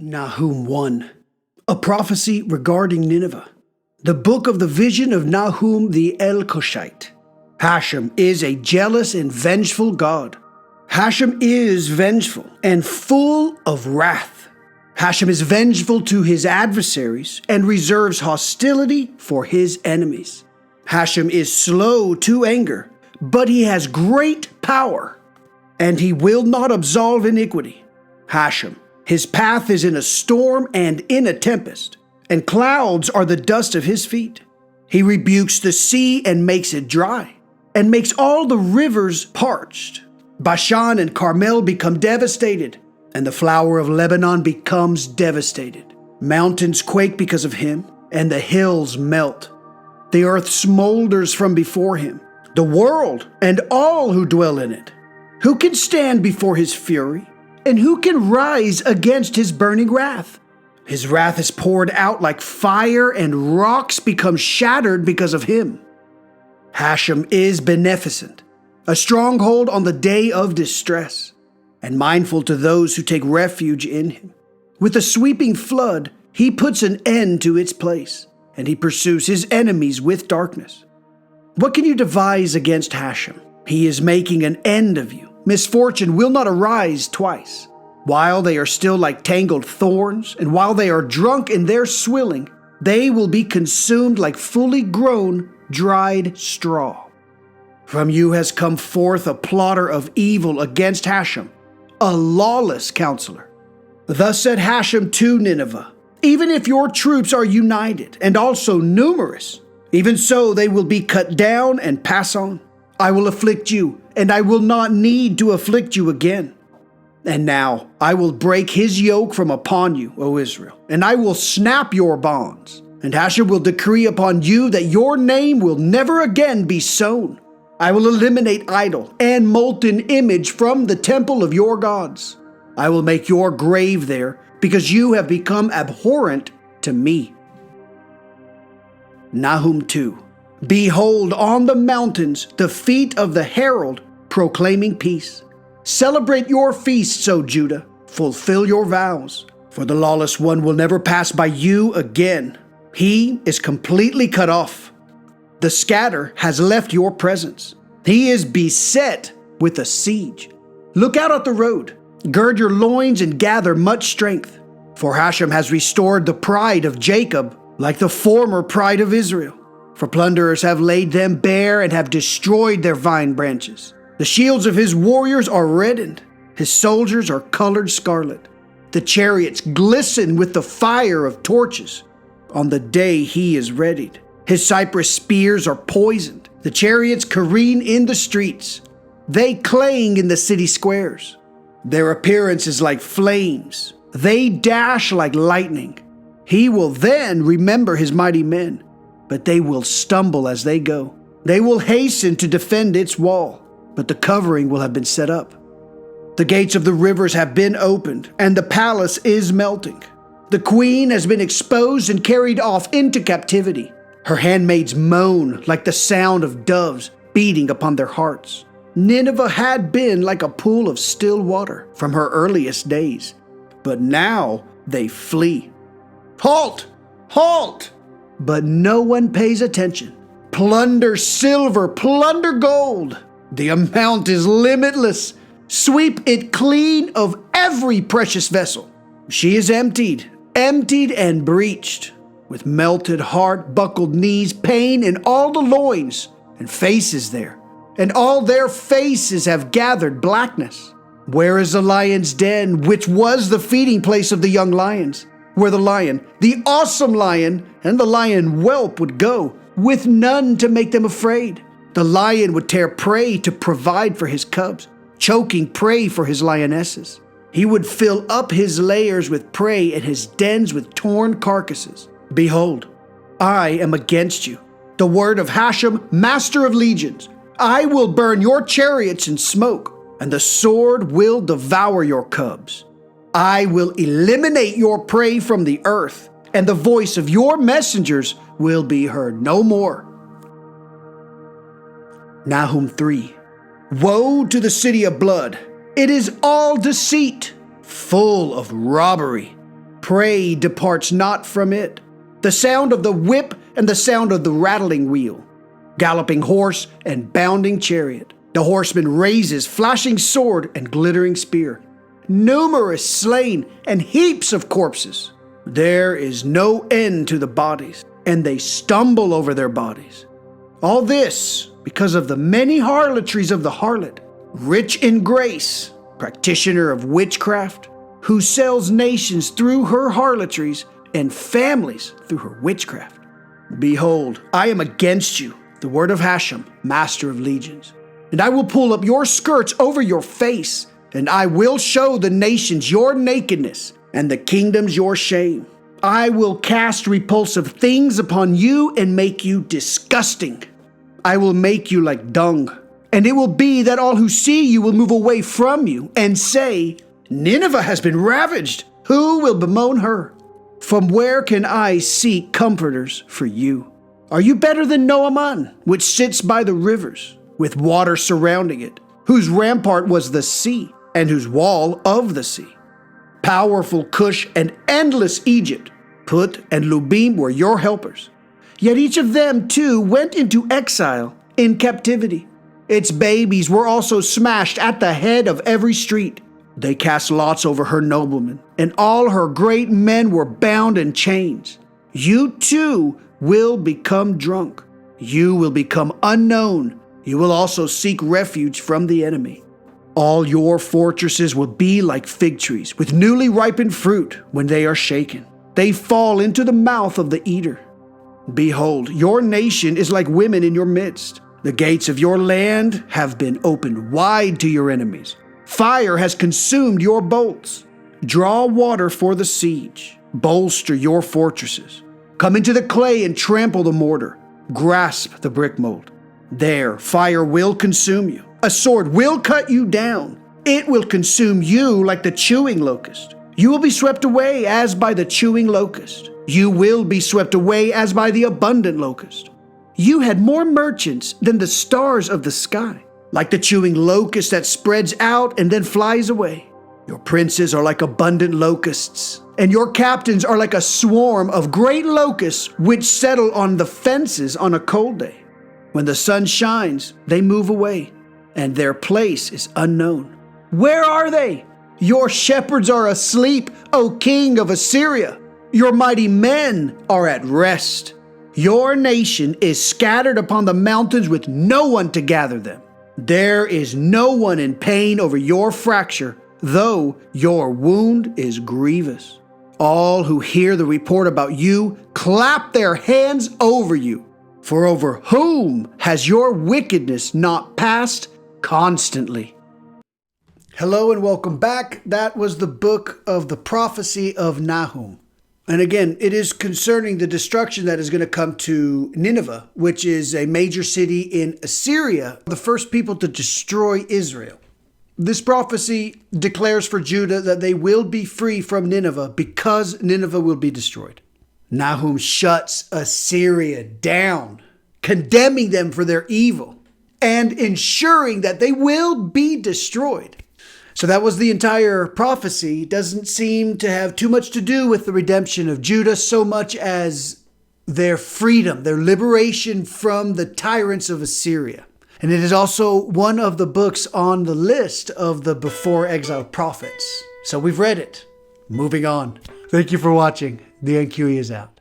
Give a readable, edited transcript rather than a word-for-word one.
Nahum 1. A prophecy regarding Nineveh. The book of the vision of Nahum the Elkoshite. Hashem is a jealous and vengeful God. Hashem is vengeful and full of wrath. Hashem is vengeful to his adversaries and reserves hostility for his enemies. Hashem is slow to anger, but he has great power, and he will not absolve iniquity. Hashem, his path is in a storm and in a tempest, and clouds are the dust of his feet. He rebukes the sea and makes it dry, and makes all the rivers parched. Bashan and Carmel become devastated, and the flower of Lebanon becomes devastated. Mountains quake because of him, and the hills melt. The earth smolders from before him, the world and all who dwell in it. Who can stand before his fury? And who can rise against his burning wrath? His wrath is poured out like fire, and rocks become shattered because of him. Hashem is beneficent, a stronghold on the day of distress, and mindful to those who take refuge in him. With a sweeping flood, he puts an end to its place, and he pursues his enemies with darkness. What can you devise against Hashem? He is making an end of you. Misfortune will not arise twice. While they are still like tangled thorns, and while they are drunk in their swilling, they will be consumed like fully grown, dried straw. From you has come forth a plotter of evil against Hashem, a lawless counselor. Thus said Hashem to Nineveh, even if your troops are united and also numerous, even so they will be cut down and pass on. I will afflict you, and I will not need to afflict you again. And now I will break his yoke from upon you, O Israel, and I will snap your bonds. And Hashem will decree upon you that your name will never again be sown. I will eliminate idol and molten image from the temple of your gods. I will make your grave there, because you have become abhorrent to me. Nahum 2. Behold, on the mountains, the feet of the herald proclaiming peace. Celebrate your feasts, O Judah. Fulfill your vows, for the lawless one will never pass by you again. He is completely cut off. The scatter has left your presence. He is beset with a siege. Look out at the road. Gird your loins and gather much strength. For Hashem has restored the pride of Jacob like the former pride of Israel. For plunderers have laid them bare and have destroyed their vine branches. The shields of his warriors are reddened. His soldiers are colored scarlet. The chariots glisten with the fire of torches on the day he is readied. His cypress spears are poisoned. The chariots careen in the streets. They clang in the city squares. Their appearance is like flames. They dash like lightning. He will then remember his mighty men, but they will stumble as they go. They will hasten to defend its wall, but the covering will have been set up. The gates of the rivers have been opened, and the palace is melting. The queen has been exposed and carried off into captivity. Her handmaids moan like the sound of doves beating upon their hearts. Nineveh had been like a pool of still water from her earliest days, but now they flee. Halt! Halt! But no one pays attention. Plunder silver, plunder gold. The amount is limitless. Sweep it clean of every precious vessel. She is emptied and breached, with melted heart, buckled knees, pain in all the loins, and faces there. And all their faces have gathered blackness. Where is the lion's den, which was the feeding place of the young lions? Where the lion, the awesome lion, and the lion whelp would go, with none to make them afraid. The lion would tear prey to provide for his cubs, choking prey for his lionesses. He would fill up his lairs with prey and his dens with torn carcasses. Behold, I am against you, the word of Hashem, master of legions. I will burn your chariots in smoke, and the sword will devour your cubs. I will eliminate your prey from the earth, and the voice of your messengers will be heard no more. Nahum 3. Woe to the city of blood! It is all deceit, full of robbery. Prey departs not from it. The sound of the whip and the sound of the rattling wheel. Galloping horse and bounding chariot. The horseman raises flashing sword and glittering spear. Numerous slain and heaps of corpses. There is no end to the bodies, and they stumble over their bodies. All this because of the many harlotries of the harlot, rich in grace, practitioner of witchcraft, who sells nations through her harlotries and families through her witchcraft. Behold, I am against you, the word of Hashem, master of legions. And I will pull up your skirts over your face, and I will show the nations your nakedness, and the kingdoms your shame. I will cast repulsive things upon you and make you disgusting. I will make you like dung, and it will be that all who see you will move away from you and say, Nineveh has been ravaged. Who will bemoan her? From where can I seek comforters for you? Are you better than Noaman, which sits by the rivers, with water surrounding it, whose rampart was the sea, and whose wall of the sea? Powerful Cush and endless Egypt, Put and Lubim were your helpers. Yet each of them too went into exile in captivity. Its babies were also smashed at the head of every street. They cast lots over her noblemen, and all her great men were bound in chains. You too will become drunk. You will become unknown. You will also seek refuge from the enemy. All your fortresses will be like fig trees with newly ripened fruit when they are shaken. They fall into the mouth of the eater. Behold, your nation is like women in your midst. The gates of your land have been opened wide to your enemies. Fire has consumed your bolts. Draw water for the siege. Bolster your fortresses. Come into the clay and trample the mortar. Grasp the brick mold. There, fire will consume you. A sword will cut you down. It will consume you like the chewing locust. You will be swept away as by the chewing locust. You will be swept away as by the abundant locust. You had more merchants than the stars of the sky, like the chewing locust that spreads out and then flies away. Your princes are like abundant locusts, and your captains are like a swarm of great locusts which settle on the fences on a cold day. When the sun shines, they move away, and their place is unknown. Where are they? Your shepherds are asleep, O king of Assyria. Your mighty men are at rest. Your nation is scattered upon the mountains with no one to gather them. There is no one in pain over your fracture, though your wound is grievous. All who hear the report about you clap their hands over you. For over whom has your wickedness not passed constantly? Hello and welcome back. That was the book of the prophecy of Nahum. And again, it is concerning the destruction that is going to come to Nineveh, which is a major city in Assyria, the first people to destroy Israel. This prophecy declares for Judah that they will be free from Nineveh because Nineveh will be destroyed. Nahum shuts Assyria down, condemning them for their evil and ensuring that they will be destroyed. So that was the entire prophecy. It doesn't seem to have too much to do with the redemption of Judah so much as their freedom, their liberation from the tyrants of Assyria. And it is also one of the books on the list of the before exile prophets. So we've read it. Moving on. Thank you for watching. The NQE is out.